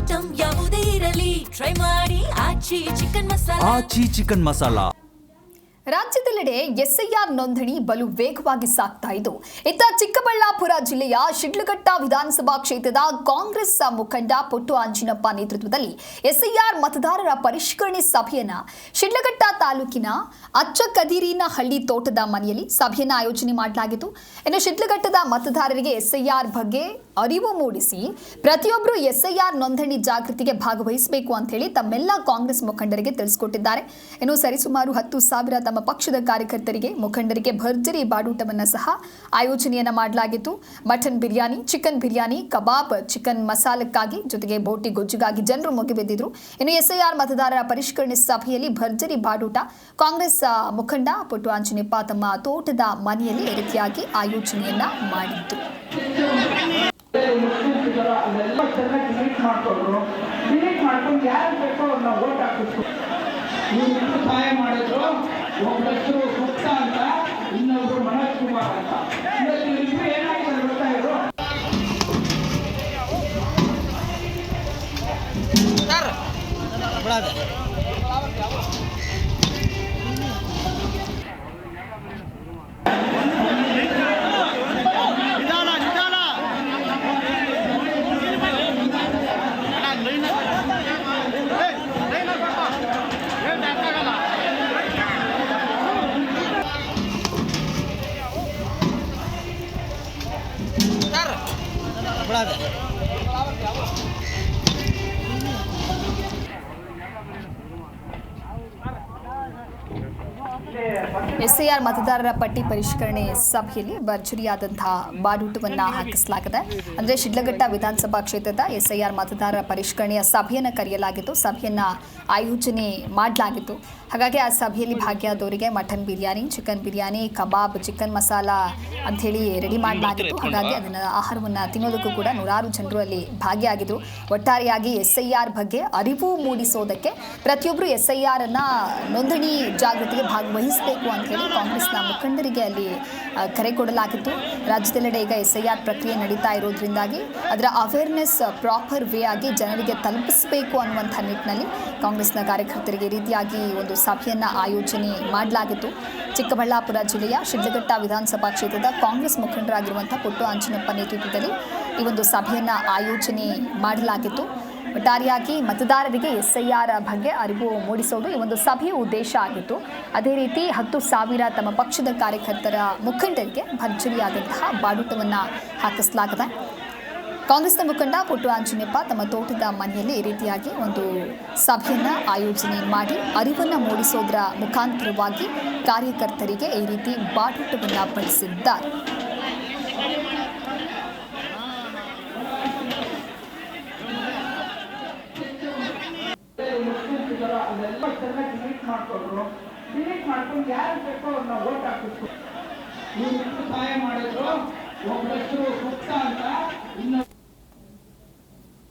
Item ಯಾವುದೇ ಇರಲಿ try ಮಾಡಿ ಆಚಿ ಚಿಕನ್ ಮಸಾಲಾ. ರಾಜ್ಯದೆಲ್ಲೆಡೆ ಎಸ್ಐಆರ್ ನೋಂದಣಿ ಬಲು ವೇಗವಾಗಿ ಸಾಗ್ತಾ ಇದ್ದು, ಇತ್ತ ಚಿಕ್ಕಬಳ್ಳಾಪುರ ಜಿಲ್ಲೆಯ ಶಿಡ್ಲಘಟ್ಟ ವಿಧಾನಸಭಾ ಕ್ಷೇತ್ರದ ಕಾಂಗ್ರೆಸ್ ಮುಖಂಡ ಪುಟ್ಟು ಆಂಜಿನಪ್ಪ ನೇತೃತ್ವದಲ್ಲಿ ಎಸ್ಐಆರ್ ಮತದಾರರ ಪರಿಷ್ಕರಣೆ ಸಭೆಯನ್ನ ಶಿಡ್ಲಘಟ್ಟ ತಾಲೂಕಿನ ಅಚ್ಚಕದೀರಿನಹಳ್ಳಿ ತೋಟದ ಮನೆಯಲ್ಲಿ ಸಭೆಯನ್ನ ಆಯೋಜನೆ ಮಾಡಲಾಗಿತ್ತು. ಇನ್ನು ಶಿಡ್ಲಘಟ್ಟದ ಮತದಾರರಿಗೆ ಎಸ್ಐಆರ್ ಬಗ್ಗೆ ಅರಿವು ಮೂಡಿಸಿ ಪ್ರತಿಯೊಬ್ಬರು ಎಸ್ಐಆರ್ ನೋಂದಣಿ ಜಾಗೃತಿಗೆ ಭಾಗವಹಿಸಬೇಕು ಅಂತ ಹೇಳಿ ತಮ್ಮೆಲ್ಲ ಕಾಂಗ್ರೆಸ್ ಮುಖಂಡರಿಗೆ ತಿಳಿಸಿಕೊಟ್ಟಿದ್ದಾರೆ. ಇನ್ನು ಸರಿಸುಮಾರು 10,000 ತಮ್ಮ ಪಕ್ಷದ ಕಾರ್ಯಕರ್ತರಿಗೆ ಮುಖಂಡರಿಗೆ ಭರ್ಜರಿ ಬಾಡೂಟವನ್ನು ಸಹ ಆಯೋಜನೆಯನ್ನ ಮಾಡಲಾಗಿತ್ತು. ಮಟನ್ ಬಿರಿಯಾನಿ, ಚಿಕನ್ ಬಿರಿಯಾನಿ, ಕಬಾಬ್, ಚಿಕನ್ ಮಸಾಲಕ್ಕಾಗಿ ಜೊತೆಗೆ ಬೋಟಿ ಗೊಜ್ಜಿಗಾಗಿ ಜನರು ಮುಗಿಬಿದ್ದಿದ್ರು. ಇನ್ನು ಎಸ್ಐಆರ್ ಮತದಾರರ ಪರಿಷ್ಕರಣೆ ಸಭೆಯಲ್ಲಿ ಭರ್ಜರಿ ಬಾಡೂಟ ಕಾಂಗ್ರೆಸ್ ಮುಖಂಡ ಪುಟ್ಟು ಆಂಜಿನಪ್ಪ ತಮ್ಮ ತೋಟದ ಮನೆಯಲ್ಲಿ ಈ ರೀತಿಯಾಗಿ ಆಯೋಜನೆಯನ್ನ ಮಾಡಿದ್ರು. ಸಹಾಯ ಮಾಡಿದ್ರು. ಒಬ್ಬರು ಸುತ್ತ ಅಂತ, ಇನ್ನೊಬ್ರು ಮನೋಜ್ ಕುಮಾರ್ ಅಂತ. ಇಬ್ಬರು ಏನಾಗಿದ್ದಾರೆ ಗೊತ್ತಾ? ಇವರು ಎಸ್ಐಆರ್ ಮತದಾರರ ಪಟ್ಟಿ ಪರಿಷ್ಕರಣೆ ಸಭೆಯಲ್ಲಿ ಭರ್ಜರಿಯಾದಂತಹ ಬಾಡೂಟವನ್ನು ಹಾಕಿಸಲಾಗಿದೆ. ಅಂದರೆ ಶಿಡ್ಲಘಟ್ಟ ವಿಧಾನಸಭಾ ಕ್ಷೇತ್ರದ ಎಸ್ಐಆರ್ ಮತದಾರರ ಪರಿಷ್ಕರಣೆಯ ಸಭೆಯನ್ನು ಕರೆಯಲಾಗಿತ್ತು, ಸಭೆಯನ್ನು ಆಯೋಜನೆ ಮಾಡಲಾಗಿತ್ತು. ಹಾಗಾಗಿ ಆ ಸಭೆಯಲ್ಲಿ ಭಾಗಿಯಾದವರಿಗೆ ಮಟನ್ ಬಿರಿಯಾನಿ, ಚಿಕನ್ ಬಿರಿಯಾನಿ, ಕಬಾಬ್, ಚಿಕನ್ ಮಸಾಲ ಅಂಥೇಳಿ ರೆಡಿ ಮಾಡಲಾಗಿತ್ತು. ಹಾಗಾಗಿ ಅದನ್ನು ಆಹಾರವನ್ನು ತಿನ್ನೋದಕ್ಕೂ ಕೂಡ ನೂರಾರು ಜನರು ಅಲ್ಲಿ ಭಾಗಿಯಾಗಿದ್ದರು. ಒಟ್ಟಾರೆಯಾಗಿ ಎಸ್ಐಆರ್ ಬಗ್ಗೆ ಅರಿವು ಮೂಡಿಸೋದಕ್ಕೆ ಪ್ರತಿಯೊಬ್ಬರು ಎಸ್ಐಆರ್ ಅನ್ನ ನೋಂದಣಿ ಜಾಗೃತಿಗೆ ಭಾಗವಹಿಸಬೇಕು ಅಂತ ಹೇಳಿ ಕಾಂಗ್ರೆಸ್ನ ಮುಖಂಡರಿಗೆ ಅಲ್ಲಿ ಕರೆ ಕೊಡಲಾಗಿತ್ತು. ರಾಜ್ಯದೆಲ್ಲೆಡೆ ಈಗ ಎಸ್ಐಆರ್ ಪ್ರಕ್ರಿಯೆ ನಡೀತಾ ಇರೋದ್ರಿಂದಾಗಿ ಅದರ ಅವೇರ್ನೆಸ್ ಪ್ರಾಪರ್ ವೇ ಆಗಿ ಜನರಿಗೆ ತಲುಪಿಸಬೇಕು ಅನ್ನುವಂಥ ನಿಟ್ಟಿನಲ್ಲಿ ಕಾಂಗ್ರೆಸ್ನ ಕಾರ್ಯಕರ್ತರಿಗೆ ಈ ರೀತಿಯಾಗಿ ಒಂದು ಸಭೆಯನ್ನು ಆಯೋಜನೆ ಮಾಡಲಾಗಿತ್ತು. ಚಿಕ್ಕಬಳ್ಳಾಪುರ ಜಿಲ್ಲೆಯ ಶಿಡ್ಲಘಟ್ಟ ವಿಧಾನಸಭಾ ಕ್ಷೇತ್ರದ ಕಾಂಗ್ರೆಸ್ ಮುಖಂಡರಾಗಿರುವಂಥ ಪುಟ್ಟು ಆಂಜಿನಪ್ಪ ನೇತೃತ್ವದಲ್ಲಿ ಈ ಒಂದು ಸಭೆಯನ್ನು ಆಯೋಜನೆ ಮಾಡಲಾಗಿತ್ತು. ಒಟ್ಟಾರೆಯಾಗಿ ಮತದಾರರಿಗೆ ಎಸ್ಐಆರ್ ಬಗ್ಗೆ ಅರಿವು ಮೂಡಿಸೋದು ಈ ಒಂದು ಸಭೆಯ ಉದ್ದೇಶ ಆಗಿತ್ತು. ಅದೇ ರೀತಿ 10,000 ತಮ್ಮ ಪಕ್ಷದ ಕಾರ್ಯಕರ್ತರ ಮುಖಂಡರಿಗೆ ಭರ್ಜರಿಯಾದಂತಹ ಬಾಡೂಟವನ್ನು ಹಾಕಿಸಲಾಗಿದೆ. ಕಾಂಗ್ರೆಸ್ನ ಮುಖಂಡ ಪುಟ್ಟು ಆಂಜಿನಪ್ಪ ತಮ್ಮ ತೋಟದ ಮನೆಯಲ್ಲಿ ಈ ರೀತಿಯಾಗಿ ಒಂದು ಸಭೆಯನ್ನು ಆಯೋಜನೆ ಮಾಡಿ ಅರಿವನ್ನು ಮೂಡಿಸೋದರ ಮುಖಾಂತರವಾಗಿ ಕಾರ್ಯಕರ್ತರಿಗೆ ಈ ರೀತಿ ಬಾಡೂಟವನ್ನು ಬಡಿಸಿದ್ದಾರೆ. ಡಿಲೀಟ್ ಮಾಡ್ಕೊಂಡು ಯಾರು ಬೇಕೋ ಅವ್ರನ್ನ ಓಟ್ ಹಾಕಿಸ್ತು. ಇವ್ರು ಸಹಾಯ ಮಾಡಿದ್ರು. ಒಬ್ಬರು ಸುತ್ತ ಅಂತ, ಇನ್ನೊಬ್ರು